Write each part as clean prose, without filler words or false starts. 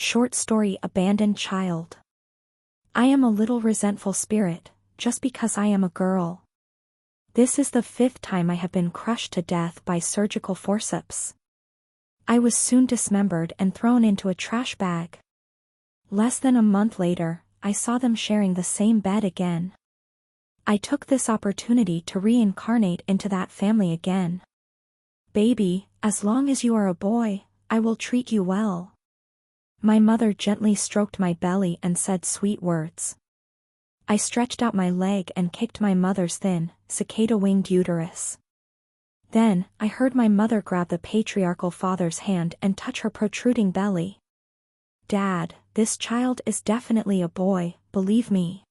Short story Abandoned Child. I am a little resentful spirit, just because I am a girl. This is the 5th time I have been crushed to death by surgical forceps. I was soon dismembered and thrown into a trash bag. Less than a month later, I saw them sharing the same bed again. I took this opportunity to reincarnate into that family again. Baby, as long as you are a boy, I will treat you well. My mother gently stroked my belly and said sweet words. I stretched out my leg and kicked my mother's thin, cicada-winged uterus. Then, I heard my mother grab the patriarchal father's hand and touch her protruding belly. Dad, this child is definitely a boy, believe me.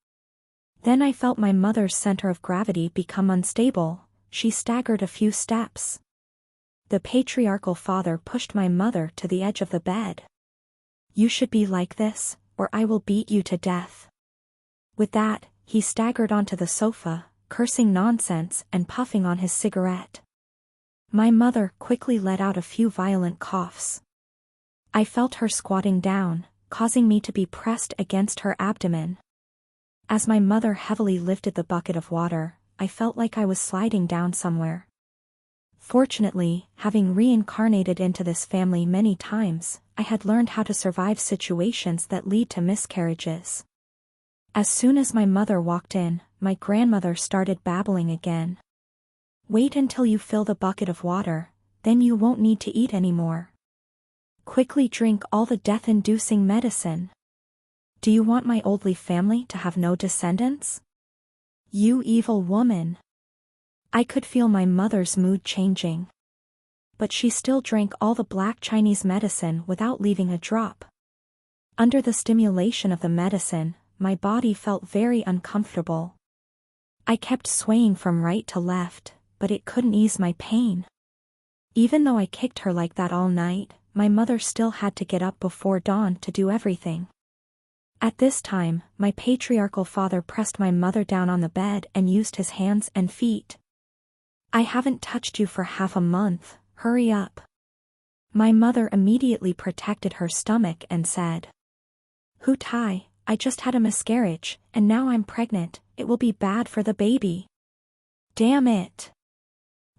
Then I felt my mother's center of gravity become unstable. She staggered a few steps. The patriarchal father pushed my mother to the edge of the bed. You should be like this, or I will beat you to death. With that, he staggered onto the sofa, cursing nonsense and puffing on his cigarette. My mother quickly let out a few violent coughs. I felt her squatting down, causing me to be pressed against her abdomen. As my mother heavily lifted the bucket of water, I felt like I was sliding down somewhere. Fortunately, having reincarnated into this family many times, I had learned how to survive situations that lead to miscarriages. As soon as my mother walked in, my grandmother started babbling again. Wait until you fill the bucket of water, then you won't need to eat anymore. Quickly drink all the death-inducing medicine. Do you want my Oldley family to have no descendants? You evil woman. I could feel my mother's mood changing. But she still drank all the black Chinese medicine without leaving a drop. Under the stimulation of the medicine, my body felt very uncomfortable. I kept swaying from right to left, but it couldn't ease my pain. Even though I kicked her like that all night, my mother still had to get up before dawn to do everything. At this time, my patriarchal father pressed my mother down on the bed and used his hands and feet. I haven't touched you for half a month, hurry up. My mother immediately protected her stomach and said, Hu Tai, I just had a miscarriage, and now I'm pregnant, it will be bad for the baby. Damn it.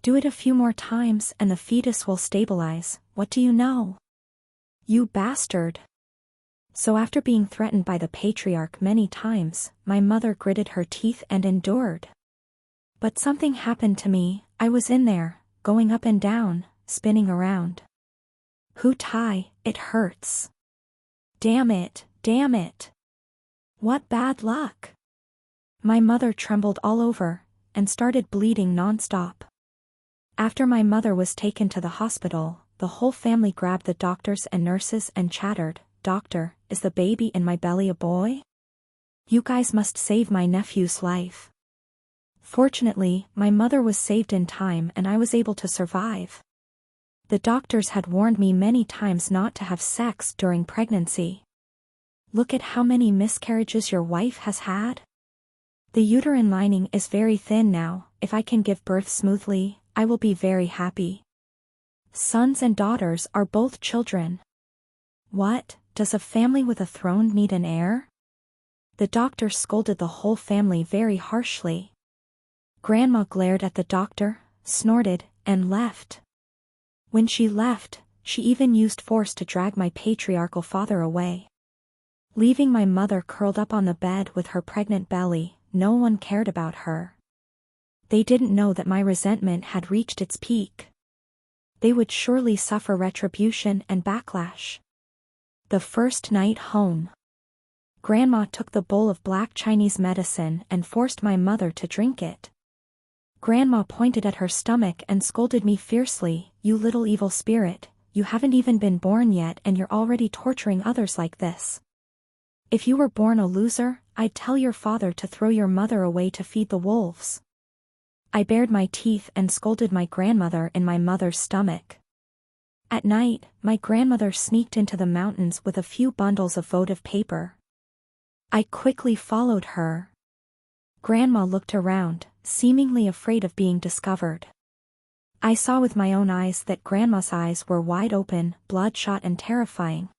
Do it a few more times and the fetus will stabilize, what do you know? You bastard. So after being threatened by the patriarch many times, my mother gritted her teeth and endured. But something happened to me, I was in there, going up and down, spinning around. Hu Tai, it hurts. Damn it, damn it. What bad luck. My mother trembled all over, and started bleeding non-stop. After my mother was taken to the hospital, the whole family grabbed the doctors and nurses and chattered, Doctor, is the baby in my belly a boy? You guys must save my nephew's life. Fortunately, my mother was saved in time and I was able to survive. The doctors had warned me many times not to have sex during pregnancy. Look at how many miscarriages your wife has had. The uterine lining is very thin now, if I can give birth smoothly, I will be very happy. Sons and daughters are both children. What, does a family with a throne need an heir? The doctor scolded the whole family very harshly. Grandma glared at the doctor, snorted, and left. When she left, she even used force to drag my patriarchal father away. Leaving my mother curled up on the bed with her pregnant belly, no one cared about her. They didn't know that my resentment had reached its peak. They would surely suffer retribution and backlash. The first night home. Grandma took the bowl of black Chinese medicine and forced my mother to drink it. Grandma pointed at her stomach and scolded me fiercely, You little evil spirit, you haven't even been born yet and you're already torturing others like this. If you were born a loser, I'd tell your father to throw your mother away to feed the wolves. I bared my teeth and scolded my grandmother in my mother's stomach. At night, my grandmother sneaked into the mountains with a few bundles of votive paper. I quickly followed her. Grandma looked around, seemingly afraid of being discovered. I saw with my own eyes that Grandma's eyes were wide open, bloodshot and terrifying.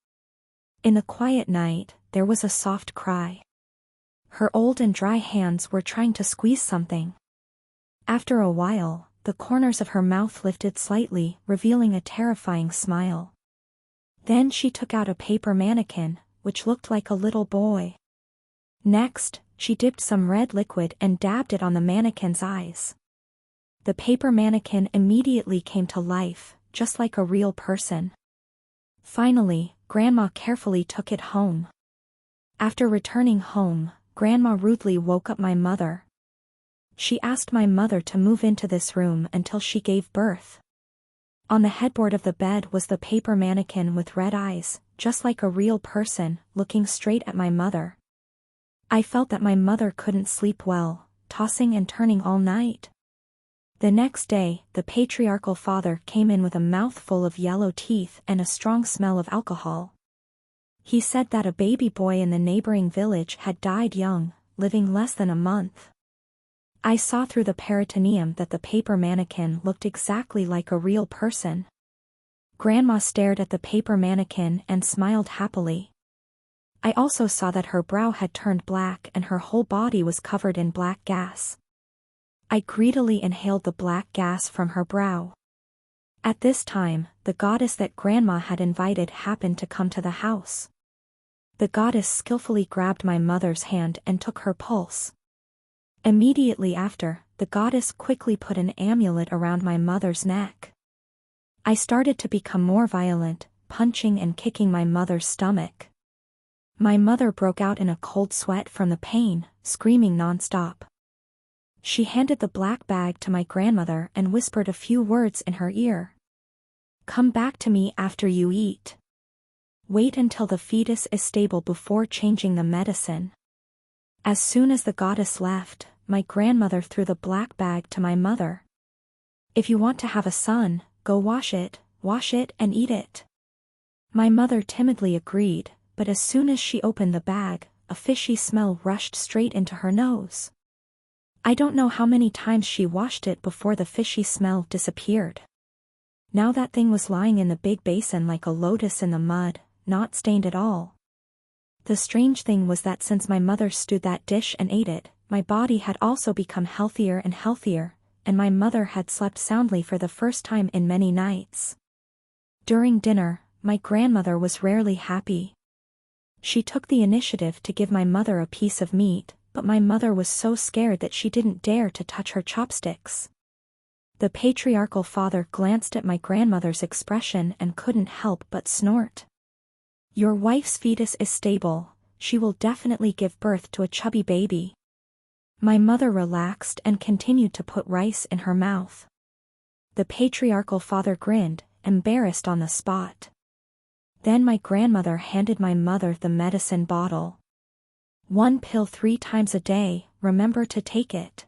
In the quiet night, there was a soft cry. Her old and dry hands were trying to squeeze something. After a while, the corners of her mouth lifted slightly, revealing a terrifying smile. Then she took out a paper mannequin, which looked like a little boy. Next, she dipped some red liquid and dabbed it on the mannequin's eyes. The paper mannequin immediately came to life, just like a real person. Finally, Grandma carefully took it home. After returning home, Grandma rudely woke up my mother. She asked my mother to move into this room until she gave birth. On the headboard of the bed was the paper mannequin with red eyes, just like a real person, looking straight at my mother. I felt that my mother couldn't sleep well, tossing and turning all night. The next day, the patriarchal father came in with a mouthful of yellow teeth and a strong smell of alcohol. He said that a baby boy in the neighboring village had died young, living less than a month. I saw through the peritoneum that the paper mannequin looked exactly like a real person. Grandma stared at the paper mannequin and smiled happily. I also saw that her brow had turned black and her whole body was covered in black gas. I greedily inhaled the black gas from her brow. At this time, the goddess that Grandma had invited happened to come to the house. The goddess skillfully grabbed my mother's hand and took her pulse. Immediately after, the goddess quickly put an amulet around my mother's neck. I started to become more violent, punching and kicking my mother's stomach. My mother broke out in a cold sweat from the pain, screaming non-stop. She handed the black bag to my grandmother and whispered a few words in her ear. "Come back to me after you eat. Wait until the fetus is stable before changing the medicine." As soon as the goddess left, my grandmother threw the black bag to my mother. "If you want to have a son, go wash it and eat it." My mother timidly agreed, but as soon as she opened the bag, a fishy smell rushed straight into her nose. I don't know how many times she washed it before the fishy smell disappeared. Now that thing was lying in the big basin like a lotus in the mud, not stained at all. The strange thing was that since my mother stewed that dish and ate it, my body had also become healthier and healthier, and my mother had slept soundly for the first time in many nights. During dinner, my grandmother was rarely happy. She took the initiative to give my mother a piece of meat, but my mother was so scared that she didn't dare to touch her chopsticks. The patriarchal father glanced at my grandmother's expression and couldn't help but snort. "Your wife's fetus is stable, she will definitely give birth to a chubby baby." My mother relaxed and continued to put rice in her mouth. The patriarchal father grinned, embarrassed on the spot. Then my grandmother handed my mother the medicine bottle. "1 pill 3 times a day, remember to take it."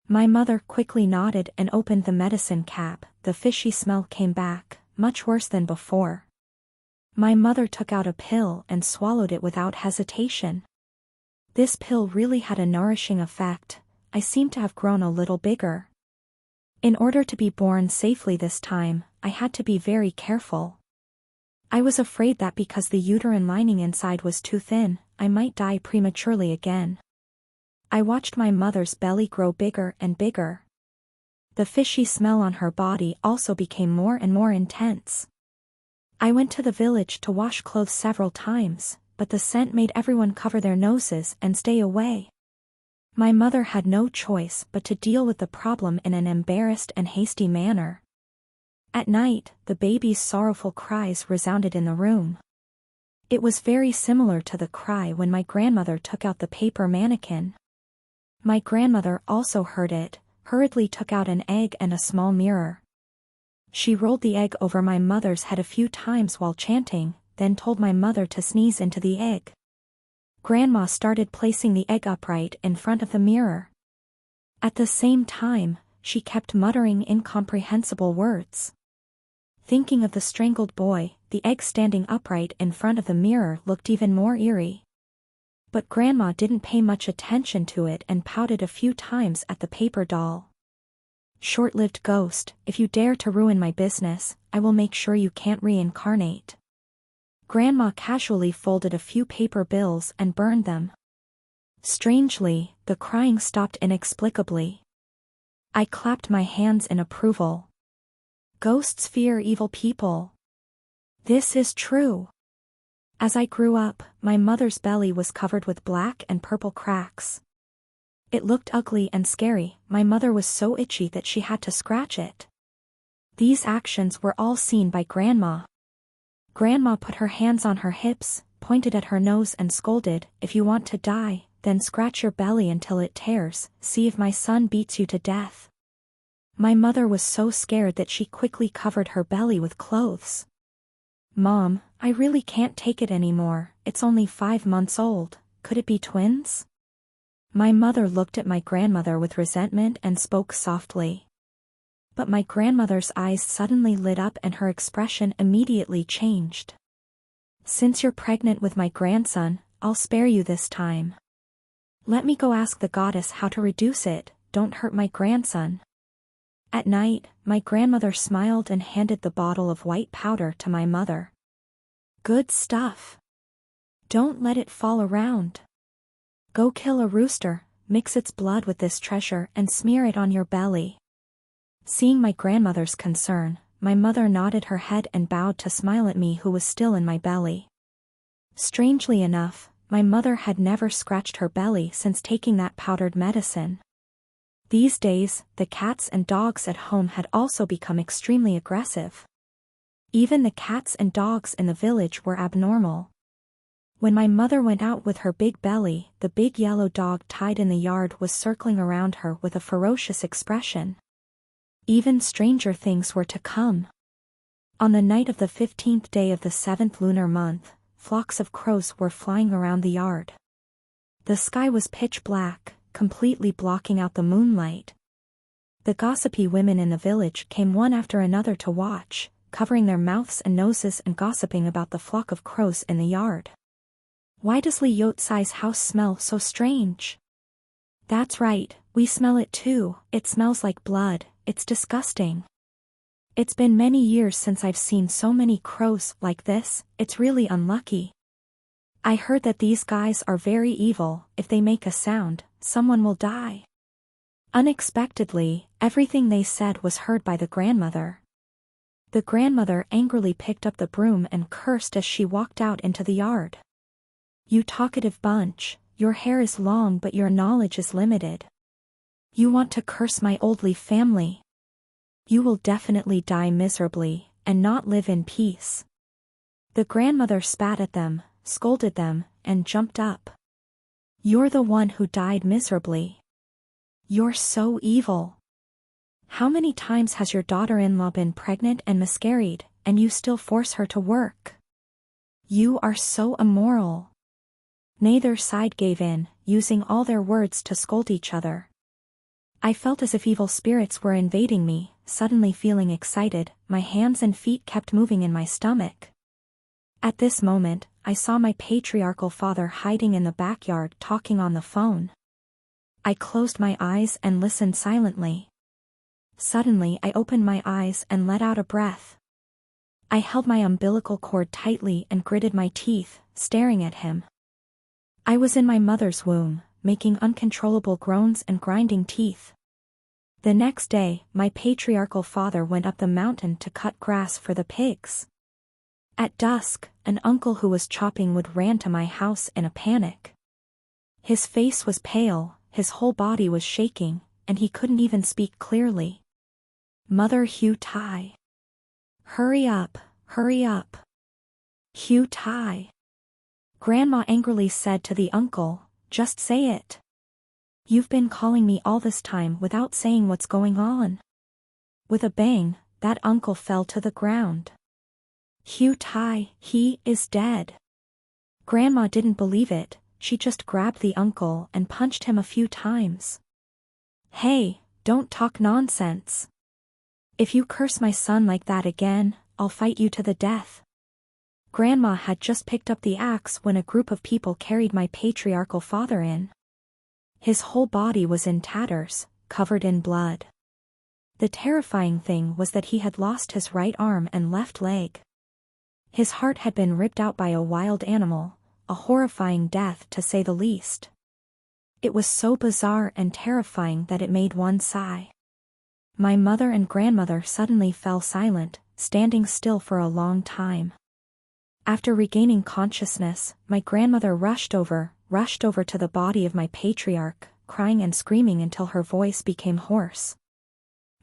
My mother quickly nodded and opened the medicine cap. The fishy smell came back, much worse than before. My mother took out a pill and swallowed it without hesitation. This pill really had a nourishing effect. I seemed to have grown a little bigger. In order to be born safely this time, I had to be very careful. I was afraid that because the uterine lining inside was too thin, I might die prematurely again. I watched my mother's belly grow bigger and bigger. The fishy smell on her body also became more and more intense. I went to the village to wash clothes several times, but the scent made everyone cover their noses and stay away. My mother had no choice but to deal with the problem in an embarrassed and hasty manner. At night, the baby's sorrowful cries resounded in the room. It was very similar to the cry when my grandmother took out the paper mannequin. My grandmother also heard it, hurriedly took out an egg and a small mirror. She rolled the egg over my mother's head a few times while chanting, then told my mother to sneeze into the egg. Grandma started placing the egg upright in front of the mirror. At the same time, she kept muttering incomprehensible words. Thinking of the strangled boy, the egg standing upright in front of the mirror looked even more eerie. But Grandma didn't pay much attention to it and pouted a few times at the paper doll. "Short-lived ghost, if you dare to ruin my business, I will make sure you can't reincarnate." Grandma casually folded a few paper bills and burned them. Strangely, the crying stopped inexplicably. I clapped my hands in approval. Ghosts fear evil people. This is true. As I grew up, my mother's belly was covered with black and purple cracks. It looked ugly and scary. My mother was so itchy that she had to scratch it. These actions were all seen by Grandma. Grandma put her hands on her hips, pointed at her nose and scolded, "If you want to die, then scratch your belly until it tears, see if my son beats you to death." My mother was so scared that she quickly covered her belly with clothes. "Mom, I really can't take it anymore, it's only 5 months old, could it be twins?" My mother looked at my grandmother with resentment and spoke softly. But my grandmother's eyes suddenly lit up and her expression immediately changed. "Since you're pregnant with my grandson, I'll spare you this time. Let me go ask the goddess how to reduce it, don't hurt my grandson." At night, my grandmother smiled and handed the bottle of white powder to my mother. "Good stuff. Don't let it fall around. Go kill a rooster, mix its blood with this treasure and smear it on your belly." Seeing my grandmother's concern, my mother nodded her head and bowed to smile at me who was still in my belly. Strangely enough, my mother had never scratched her belly since taking that powdered medicine. These days, the cats and dogs at home had also become extremely aggressive. Even the cats and dogs in the village were abnormal. When my mother went out with her big belly, the big yellow dog tied in the yard was circling around her with a ferocious expression. Even stranger things were to come. On the night of the 15th day of the 7th lunar month, flocks of crows were flying around the yard. The sky was pitch black, completely blocking out the moonlight. The gossipy women in the village came one after another to watch, covering their mouths and noses and gossiping about the flock of crows in the yard. "Why does Li Yotsai's house smell so strange?" "That's right, we smell it too, it smells like blood, it's disgusting. It's been many years since I've seen so many crows like this, it's really unlucky. I heard that these guys are very evil, if they make a sound, someone will die." Unexpectedly, everything they said was heard by the grandmother. The grandmother angrily picked up the broom and cursed as she walked out into the yard. "You talkative bunch, your hair is long but your knowledge is limited. You want to curse my Oldleaf family? You will definitely die miserably, and not live in peace." The grandmother spat at them, scolded them, and jumped up. "You're the one who died miserably. You're so evil. How many times has your daughter-in-law been pregnant and miscarried, and you still force her to work? You are so immoral." Neither side gave in, using all their words to scold each other. I felt as if evil spirits were invading me, suddenly feeling excited, my hands and feet kept moving in my stomach. At this moment, I saw my patriarchal father hiding in the backyard talking on the phone. I closed my eyes and listened silently. Suddenly I opened my eyes and let out a breath. I held my umbilical cord tightly and gritted my teeth, staring at him. I was in my mother's womb, making uncontrollable groans and grinding teeth. The next day, my patriarchal father went up the mountain to cut grass for the pigs. At dusk, an uncle who was chopping wood ran to my house in a panic. His face was pale, his whole body was shaking, and he couldn't even speak clearly. "Mother Hugh Tai. Hurry up, hurry up. Hugh Tai." Grandma angrily said to the uncle, "Just say it. You've been calling me all this time without saying what's going on." With a bang, that uncle fell to the ground. "Hugh Tai, he is dead." Grandma didn't believe it, she just grabbed the uncle and punched him a few times. "Hey, don't talk nonsense. If you curse my son like that again, I'll fight you to the death." Grandma had just picked up the axe when a group of people carried my patriarchal father in. His whole body was in tatters, covered in blood. The terrifying thing was that he had lost his right arm and left leg. His heart had been ripped out by a wild animal, a horrifying death to say the least. It was so bizarre and terrifying that it made one sigh. My mother and grandmother suddenly fell silent, standing still for a long time. After regaining consciousness, my grandmother rushed over to the body of my patriarch, crying and screaming until her voice became hoarse.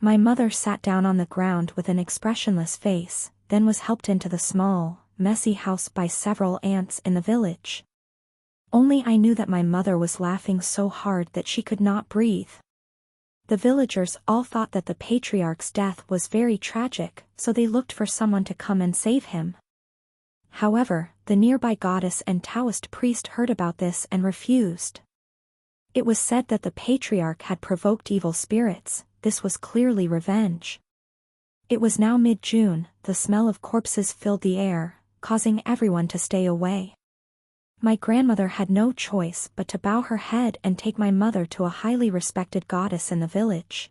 My mother sat down on the ground with an expressionless face, then was helped into the small, messy house by several aunts in the village. Only I knew that my mother was laughing so hard that she could not breathe. The villagers all thought that the patriarch's death was very tragic, so they looked for someone to come and save him. However, the nearby goddess and Taoist priest heard about this and refused. It was said that the patriarch had provoked evil spirits. This was clearly revenge. It was now mid-June, the smell of corpses filled the air, causing everyone to stay away. My grandmother had no choice but to bow her head and take my mother to a highly respected goddess in the village.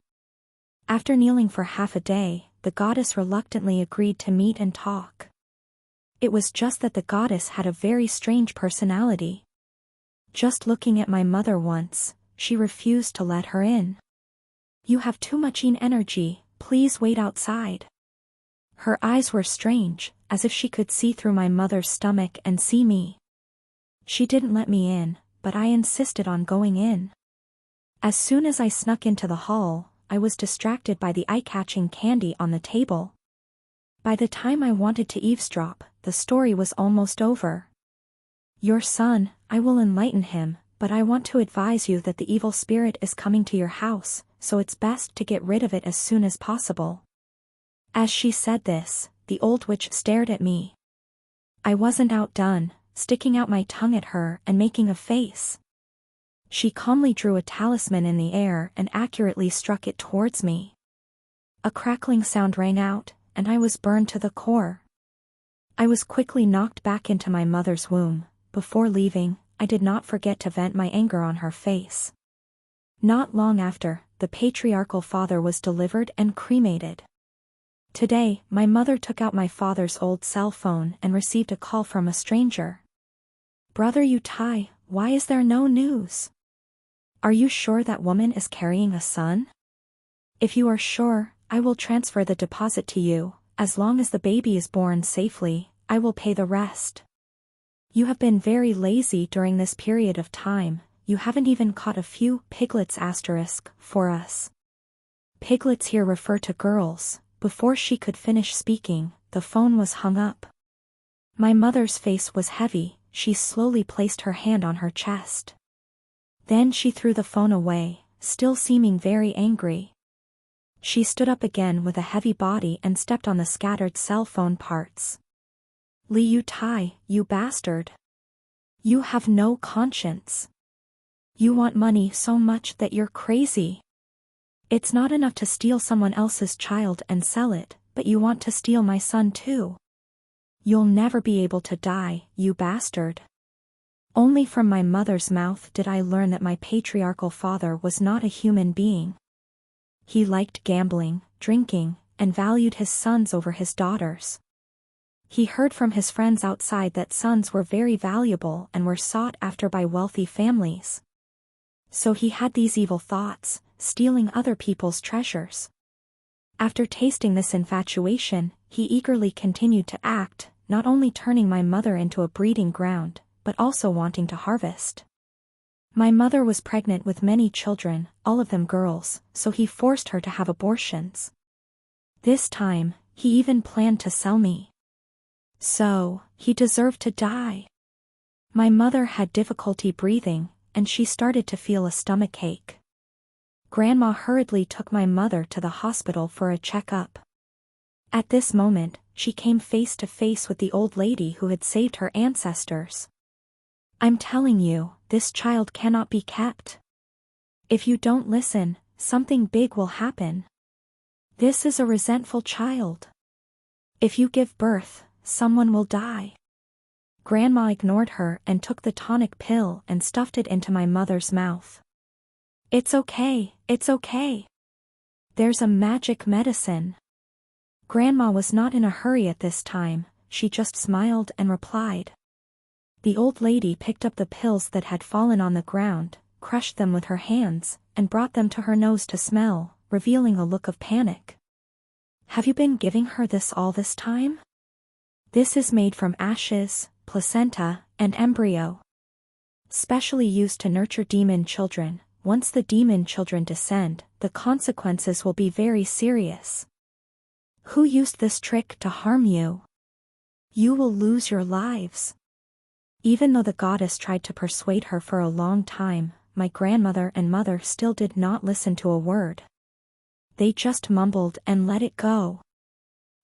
After kneeling for half a day, the goddess reluctantly agreed to meet and talk. It was just that the goddess had a very strange personality. Just looking at my mother once, she refused to let her in. "You have too much energy, please wait outside." Her eyes were strange, as if she could see through my mother's stomach and see me. She didn't let me in, but I insisted on going in. As soon as I snuck into the hall, I was distracted by the eye-catching candy on the table. By the time I wanted to eavesdrop, the story was almost over. "Your son, I will enlighten him, but I want to advise you that the evil spirit is coming to your house, so it's best to get rid of it as soon as possible." As she said this, the old witch stared at me. I wasn't outdone, sticking out my tongue at her and making a face. She calmly drew a talisman in the air and accurately struck it towards me. A crackling sound rang out, and I was burned to the core. I was quickly knocked back into my mother's womb. Before leaving, I did not forget to vent my anger on her face. Not long after, the patriarchal father was delivered and cremated. Today, my mother took out my father's old cell phone and received a call from a stranger. "Brother Yutai, why is there no news? Are you sure that woman is carrying a son? If you are sure, I will transfer the deposit to you. As long as the baby is born safely, I will pay the rest. You have been very lazy during this period of time. You haven't even caught a few piglets for us." Piglets here refer to girls. Before she could finish speaking, the phone was hung up. My mother's face was heavy. She slowly placed her hand on her chest. Then she threw the phone away, still seeming very angry. She stood up again with a heavy body and stepped on the scattered cell phone parts. "Li Yutai, you bastard. You have no conscience. You want money so much that you're crazy. It's not enough to steal someone else's child and sell it, but you want to steal my son too. You'll never be able to die, you bastard." Only from my mother's mouth did I learn that my patriarchal father was not a human being. He liked gambling, drinking, and valued his sons over his daughters. He heard from his friends outside that sons were very valuable and were sought after by wealthy families. So he had these evil thoughts, stealing other people's treasures. After tasting this infatuation, he eagerly continued to act, not only turning my mother into a breeding ground, but also wanting to harvest. My mother was pregnant with many children, all of them girls, so he forced her to have abortions. This time, he even planned to sell me. So, he deserved to die. My mother had difficulty breathing, and she started to feel a stomachache. Grandma hurriedly took my mother to the hospital for a checkup. At this moment, she came face to face with the old lady who had saved her ancestors. "I'm telling you, this child cannot be kept. If you don't listen, something big will happen. This is a resentful child. If you give birth, someone will die." Grandma ignored her and took the tonic pill and stuffed it into my mother's mouth. It's okay. There's a magic medicine." Grandma was not in a hurry at this time. she just smiled and replied. The old lady picked up the pills that had fallen on the ground, crushed them with her hands, and brought them to her nose to smell, revealing a look of panic. Have you been giving her this time? This is made from ashes, placenta, and embryo. Specially used to nurture demon children. Once the demon children descend, the consequences will be very serious. Who used this trick to harm you? You will lose your lives. Even though the goddess tried to persuade her for a long time, my grandmother and mother still did not listen to a word. They just mumbled and let it go.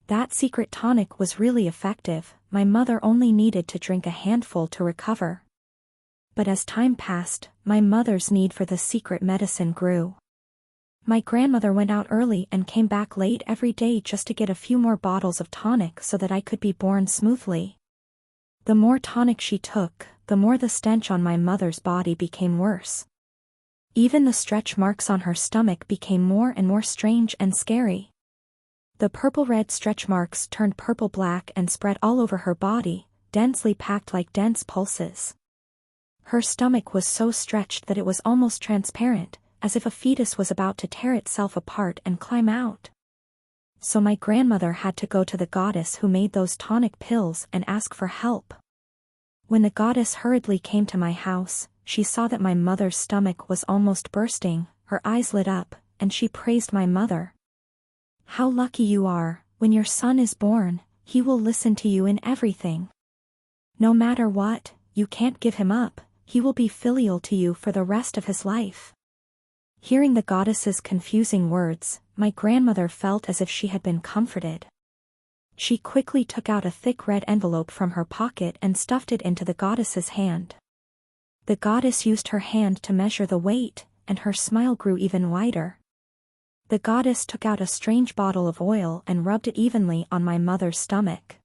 That secret tonic was really effective. My mother only needed to drink a handful to recover. But as time passed, my mother's need for the secret medicine grew. My grandmother went out early and came back late every day just to get a few more bottles of tonic so that I could be born smoothly. The more tonic she took, the more the stench on my mother's body became worse. Even the stretch marks on her stomach became more and more strange and scary. The purple-red stretch marks turned purple-black and spread all over her body, densely packed like dense pulses. Her stomach was so stretched that it was almost transparent, as if a fetus was about to tear itself apart and climb out. So my grandmother had to go to the goddess who made those tonic pills and ask for help. When the goddess hurriedly came to my house, she saw that my mother's stomach was almost bursting, her eyes lit up, and she praised my mother. How lucky you are. When your son is born, he will listen to you in everything. No matter what, you can't give him up, he will be filial to you for the rest of his life. Hearing the goddess's confusing words, my grandmother felt as if she had been comforted. She quickly took out a thick red envelope from her pocket and stuffed it into the goddess's hand. The goddess used her hand to measure the weight, and her smile grew even wider. The goddess took out a strange bottle of oil and rubbed it evenly on my mother's stomach.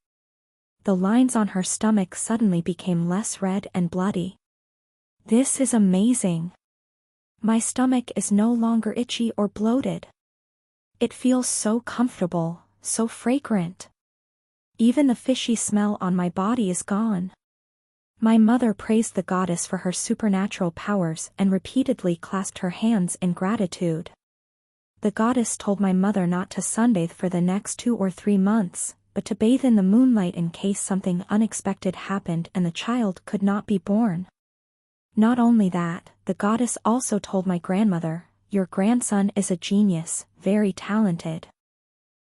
The lines on her stomach suddenly became less red and bloody. This is amazing. My stomach is no longer itchy or bloated. It feels so comfortable, so fragrant. Even the fishy smell on my body is gone. My mother praised the goddess for her supernatural powers and repeatedly clasped her hands in gratitude. The goddess told my mother not to sunbathe for the next 2 or 3 months, but to bathe in the moonlight in case something unexpected happened and the child could not be born. Not only that, the goddess also told my grandmother, "Your grandson is a genius, very talented.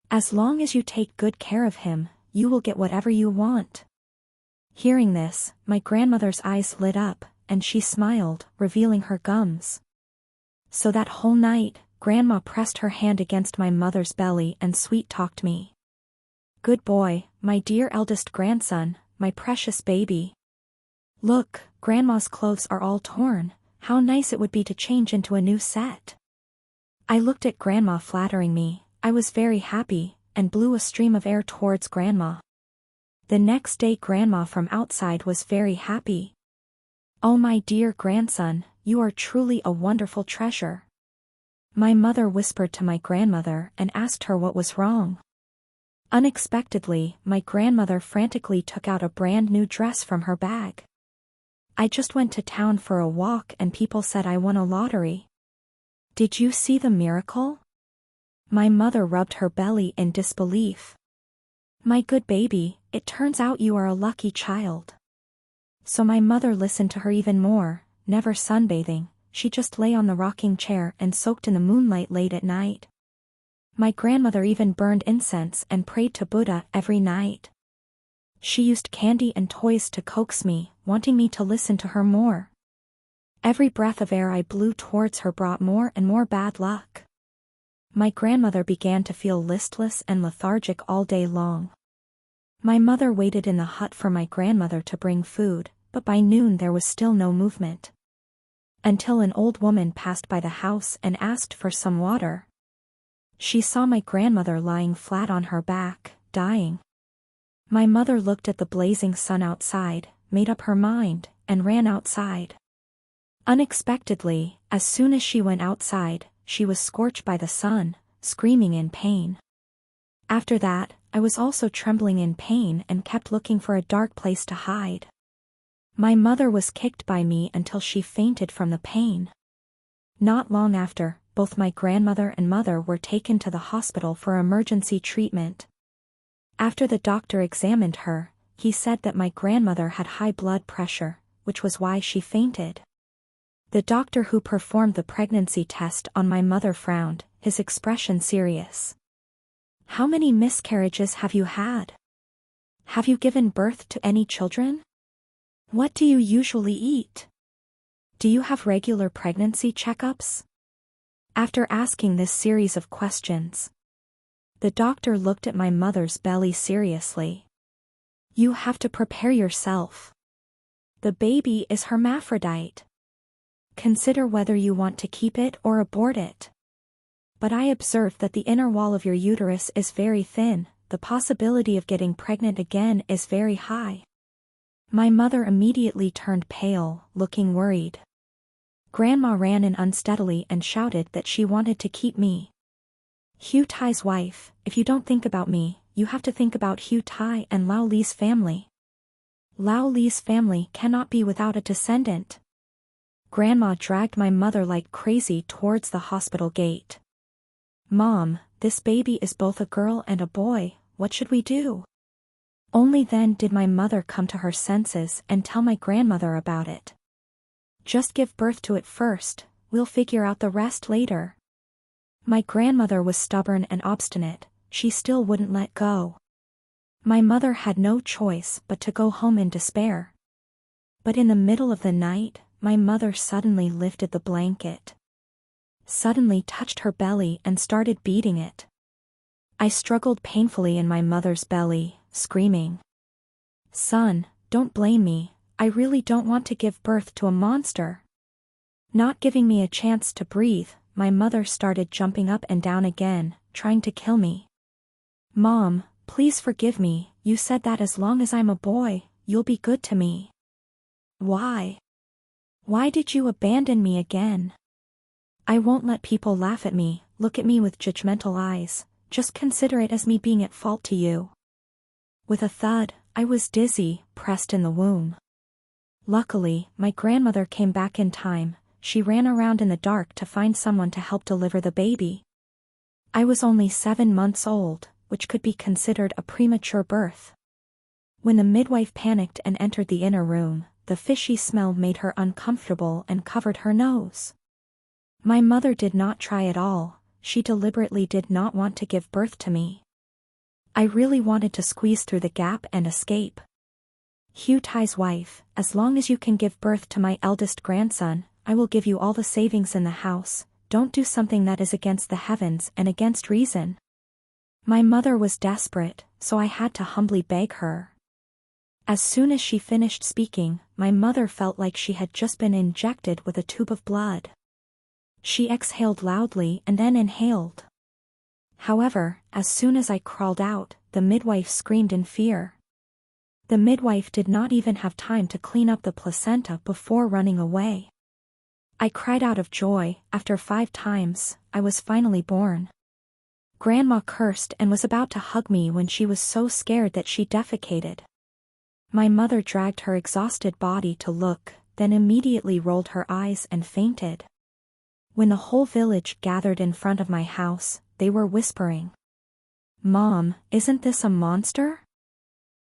As long as you take good care of him, you will get whatever you want." Hearing this, my grandmother's eyes lit up, and she smiled, revealing her gums. So that whole night, Grandma pressed her hand against my mother's belly and sweet-talked me. "Good boy, my dear eldest grandson, my precious baby. Look, Grandma's clothes are all torn, how nice it would be to change into a new set." I looked at Grandma flattering me, I was very happy, and blew a stream of air towards Grandma. The next day Grandma from outside was very happy. "Oh my dear grandson, you are truly a wonderful treasure." My mother whispered to my grandmother and asked her what was wrong. Unexpectedly, my grandmother frantically took out a brand new dress from her bag. "I just went to town for a walk and people said I won a lottery." "Did you see the miracle?" My mother rubbed her belly in disbelief. "My good baby, it turns out you are a lucky child." So my mother listened to her even more, never sunbathing, she just lay on the rocking chair and soaked in the moonlight late at night. My grandmother even burned incense and prayed to Buddha every night. She used candy and toys to coax me, wanting me to listen to her more. Every breath of air I blew towards her brought more and more bad luck. My grandmother began to feel listless and lethargic all day long. My mother waited in the hut for my grandmother to bring food, but by noon there was still no movement. Until an old woman passed by the house and asked for some water. She saw my grandmother lying flat on her back, dying. My mother looked at the blazing sun outside, made up her mind, and ran outside. Unexpectedly, as soon as she went outside, she was scorched by the sun, screaming in pain. After that, I was also trembling in pain and kept looking for a dark place to hide. My mother was kicked by me until she fainted from the pain. Not long after, both my grandmother and mother were taken to the hospital for emergency treatment. After the doctor examined her, he said that my grandmother had high blood pressure, which was why she fainted. The doctor who performed the pregnancy test on my mother frowned, his expression serious. "How many miscarriages have you had? Have you given birth to any children? What do you usually eat? Do you have regular pregnancy checkups?" After asking this series of questions, the doctor looked at my mother's belly seriously. "You have to prepare yourself. The baby is hermaphrodite. Consider whether you want to keep it or abort it. But I observed that the inner wall of your uterus is very thin, the possibility of getting pregnant again is very high." My mother immediately turned pale, looking worried. Grandma ran in unsteadily and shouted that she wanted to keep me. "Hugh Tai's wife, if you don't think about me, you have to think about Hugh Tai and Lao Li's family. Lao Li's family cannot be without a descendant." Grandma dragged my mother like crazy towards the hospital gate. "Mom, this baby is both a girl and a boy, what should we do?" Only then did my mother come to her senses and tell my grandmother about it. "Just give birth to it first, we'll figure out the rest later." My grandmother was stubborn and obstinate, she still wouldn't let go. My mother had no choice but to go home in despair. But in the middle of the night, my mother suddenly lifted the blanket. Suddenly touched her belly and started beating it. I struggled painfully in my mother's belly, screaming, "Son, don't blame me, I really don't want to give birth to a monster." Not giving me a chance to breathe, my mother started jumping up and down again, trying to kill me. "Mom, please forgive me, you said that as long as I'm a boy, you'll be good to me. Why? Why did you abandon me again? I won't let people laugh at me, look at me with judgmental eyes, just consider it as me being at fault to you." With a thud, I was dizzy, pressed in the womb. Luckily, my grandmother came back in time, she ran around in the dark to find someone to help deliver the baby. I was only 7 months old, which could be considered a premature birth. When the midwife panicked and entered the inner room, the fishy smell made her uncomfortable and covered her nose. My mother did not try at all, she deliberately did not want to give birth to me. I really wanted to squeeze through the gap and escape. "Hugh Tai's wife, as long as you can give birth to my eldest grandson, I will give you all the savings in the house, don't do something that is against the heavens and against reason." My mother was desperate, so I had to humbly beg her. As soon as she finished speaking, my mother felt like she had just been injected with a tube of blood. She exhaled loudly and then inhaled. However, as soon as I crawled out, the midwife screamed in fear. The midwife did not even have time to clean up the placenta before running away. I cried out of joy. After 5 times, I was finally born. Grandma cursed and was about to hug me when she was so scared that she defecated. My mother dragged her exhausted body to look, then immediately rolled her eyes and fainted. When the whole village gathered in front of my house, they were whispering, "Mom, isn't this a monster?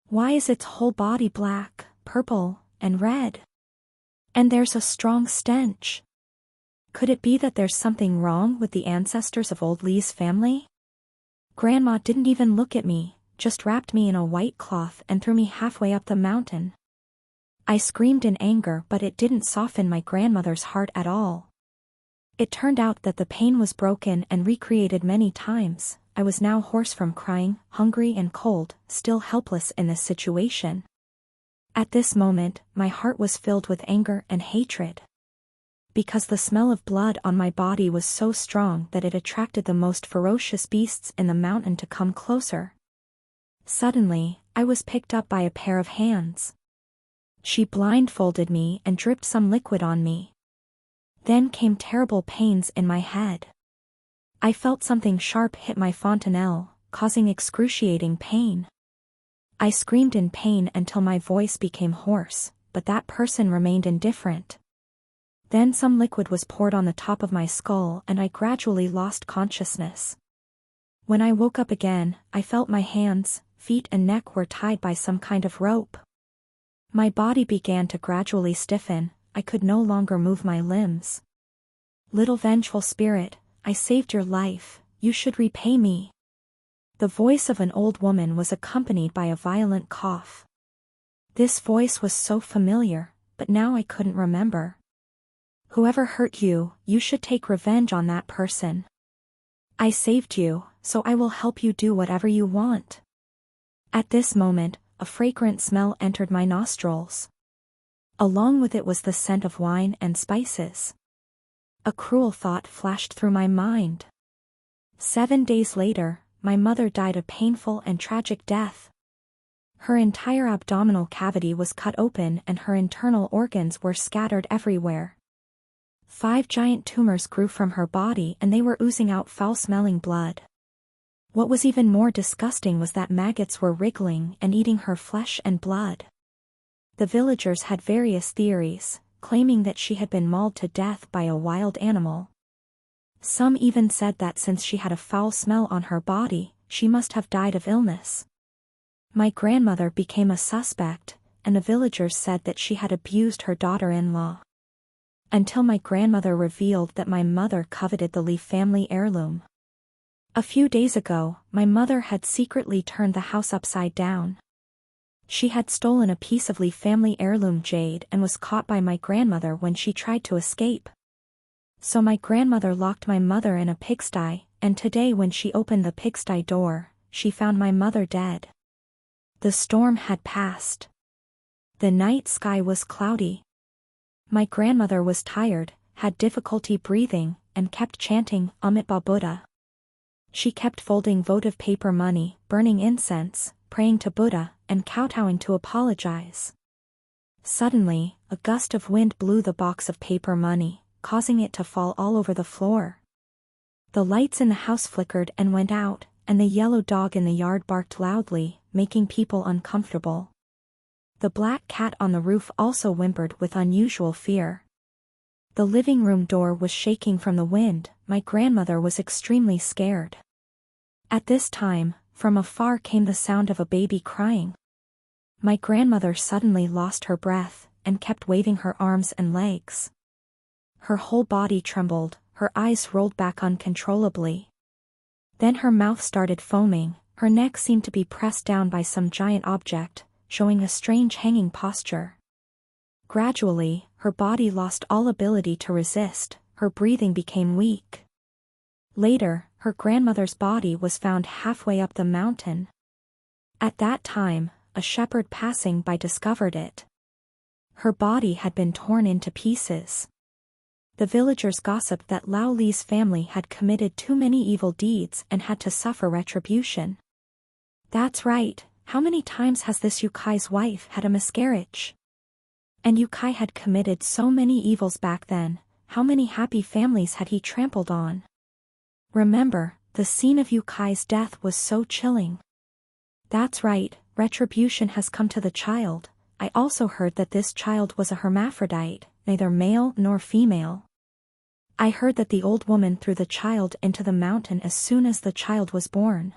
Why is its whole body black, purple, and red? And there's a strong stench. Could it be that there's something wrong with the ancestors of old Li's family?" Grandma didn't even look at me, just wrapped me in a white cloth and threw me halfway up the mountain. I screamed in anger, but it didn't soften my grandmother's heart at all. It turned out that the pain was broken and recreated many times. I was now hoarse from crying, hungry and cold, still helpless in this situation. At this moment, my heart was filled with anger and hatred. Because the smell of blood on my body was so strong that it attracted the most ferocious beasts in the mountain to come closer. Suddenly, I was picked up by a pair of hands. She blindfolded me and dripped some liquid on me. Then came terrible pains in my head. I felt something sharp hit my fontanelle, causing excruciating pain. I screamed in pain until my voice became hoarse, but that person remained indifferent. Then some liquid was poured on the top of my skull and I gradually lost consciousness. When I woke up again, I felt my hands, feet and neck were tied by some kind of rope. My body began to gradually stiffen, I could no longer move my limbs. Little vengeful spirit, I saved your life, you should repay me. The voice of an old woman was accompanied by a violent cough. This voice was so familiar, but now I couldn't remember. Whoever hurt you, you should take revenge on that person. I saved you, so I will help you do whatever you want. At this moment, a fragrant smell entered my nostrils. Along with it was the scent of wine and spices. A cruel thought flashed through my mind. 7 days later, my mother died a painful and tragic death. Her entire abdominal cavity was cut open and her internal organs were scattered everywhere. 5 giant tumors grew from her body and they were oozing out foul-smelling blood. What was even more disgusting was that maggots were wriggling and eating her flesh and blood. The villagers had various theories, claiming that she had been mauled to death by a wild animal. Some even said that since she had a foul smell on her body, she must have died of illness. My grandmother became a suspect, and the villagers said that she had abused her daughter-in-law. Until my grandmother revealed that my mother coveted the Lee family heirloom. A few days ago, my mother had secretly turned the house upside down. She had stolen a piece of Lee family heirloom jade and was caught by my grandmother when she tried to escape. So my grandmother locked my mother in a pigsty, and today when she opened the pigsty door, she found my mother dead. The storm had passed. The night sky was cloudy. My grandmother was tired, had difficulty breathing, and kept chanting Amitabha Buddha. She kept folding votive paper money, burning incense, praying to Buddha, and kowtowing to apologize. Suddenly, a gust of wind blew the box of paper money, causing it to fall all over the floor. The lights in the house flickered and went out, and the yellow dog in the yard barked loudly, making people uncomfortable. The black cat on the roof also whimpered with unusual fear. The living room door was shaking from the wind, my grandmother was extremely scared. At this time, from afar came the sound of a baby crying. My grandmother suddenly lost her breath, and kept waving her arms and legs. Her whole body trembled, her eyes rolled back uncontrollably. Then her mouth started foaming, her neck seemed to be pressed down by some giant object, showing a strange hanging posture. Gradually, her body lost all ability to resist, her breathing became weak. Later, her grandmother's body was found halfway up the mountain. At that time, a shepherd passing by discovered it. Her body had been torn into pieces. The villagers gossiped that Lao Li's family had committed too many evil deeds and had to suffer retribution. That's right, how many times has this Yukai's wife had a miscarriage? And Yukai had committed so many evils back then, how many happy families had he trampled on? Remember, the scene of Yukai's death was so chilling. That's right, retribution has come to the child. I also heard that this child was a hermaphrodite, neither male nor female. I heard that the old woman threw the child into the mountain as soon as the child was born.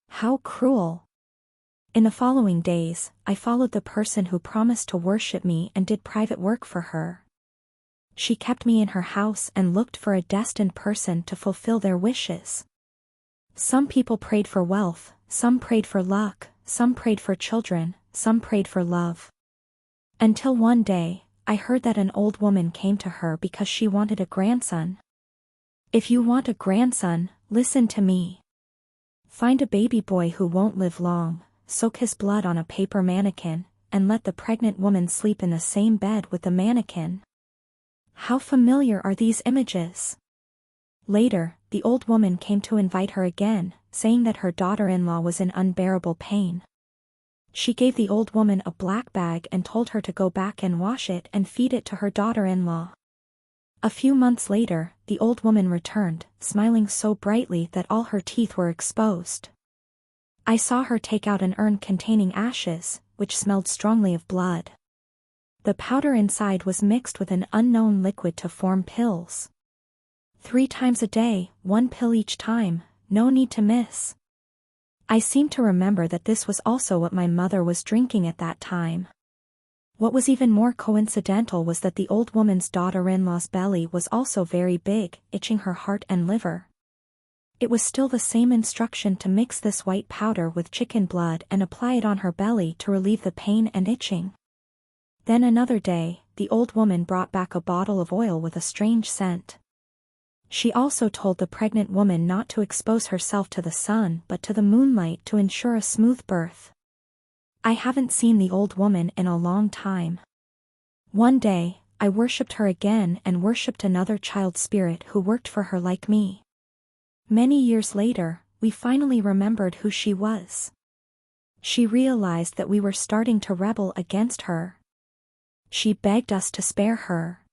How cruel! In the following days, I followed the person who promised to worship me and did private work for her. She kept me in her house and looked for a destined person to fulfill their wishes. Some people prayed for wealth, some prayed for luck, some prayed for children, some prayed for love. Until one day, I heard that an old woman came to her because she wanted a grandson. If you want a grandson, listen to me. Find a baby boy who won't live long, soak his blood on a paper mannequin, and let the pregnant woman sleep in the same bed with the mannequin. How familiar are these images? Later, the old woman came to invite her again, saying that her daughter-in-law was in unbearable pain. She gave the old woman a black bag and told her to go back and wash it and feed it to her daughter-in-law. A few months later, the old woman returned, smiling so brightly that all her teeth were exposed. I saw her take out an urn containing ashes, which smelled strongly of blood. The powder inside was mixed with an unknown liquid to form pills. 3 times a day, 1 pill each time, no need to miss. I seem to remember that this was also what my mother was drinking at that time. What was even more coincidental was that the old woman's daughter-in-law's belly was also very big, itching her heart and liver. It was still the same instruction to mix this white powder with chicken blood and apply it on her belly to relieve the pain and itching. Then another day, the old woman brought back a bottle of oil with a strange scent. She also told the pregnant woman not to expose herself to the sun but to the moonlight to ensure a smooth birth. I haven't seen the old woman in a long time. One day, I worshipped her again and worshipped another child spirit who worked for her like me. Many years later, we finally remembered who she was. She realized that we were starting to rebel against her. She begged us to spare her.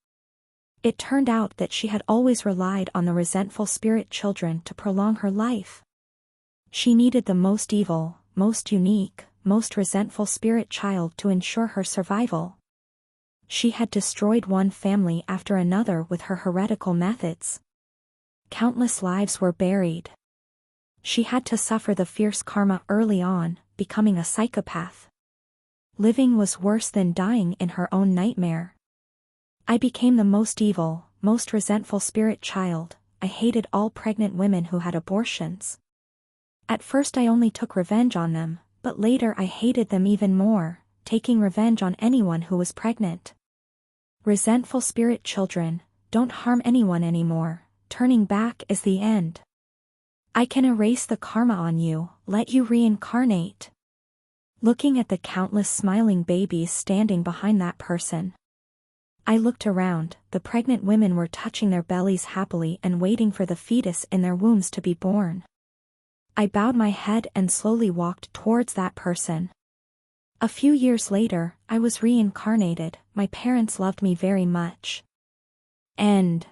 It turned out that she had always relied on the resentful spirit children to prolong her life. She needed the most evil, most unique, most resentful spirit child to ensure her survival. She had destroyed one family after another with her heretical methods. Countless lives were buried. She had to suffer the fierce karma early on, becoming a psychopath. Living was worse than dying in her own nightmare. I became the most evil, most resentful spirit child. I hated all pregnant women who had abortions. At first I only took revenge on them, but later I hated them even more, taking revenge on anyone who was pregnant. Resentful spirit children, don't harm anyone anymore. Turning back is the end. I can erase the karma on you, let you reincarnate. Looking at the countless smiling babies standing behind that person. I looked around, the pregnant women were touching their bellies happily and waiting for the fetus in their wombs to be born. I bowed my head and slowly walked towards that person. A few years later, I was reincarnated. My parents loved me very much. End.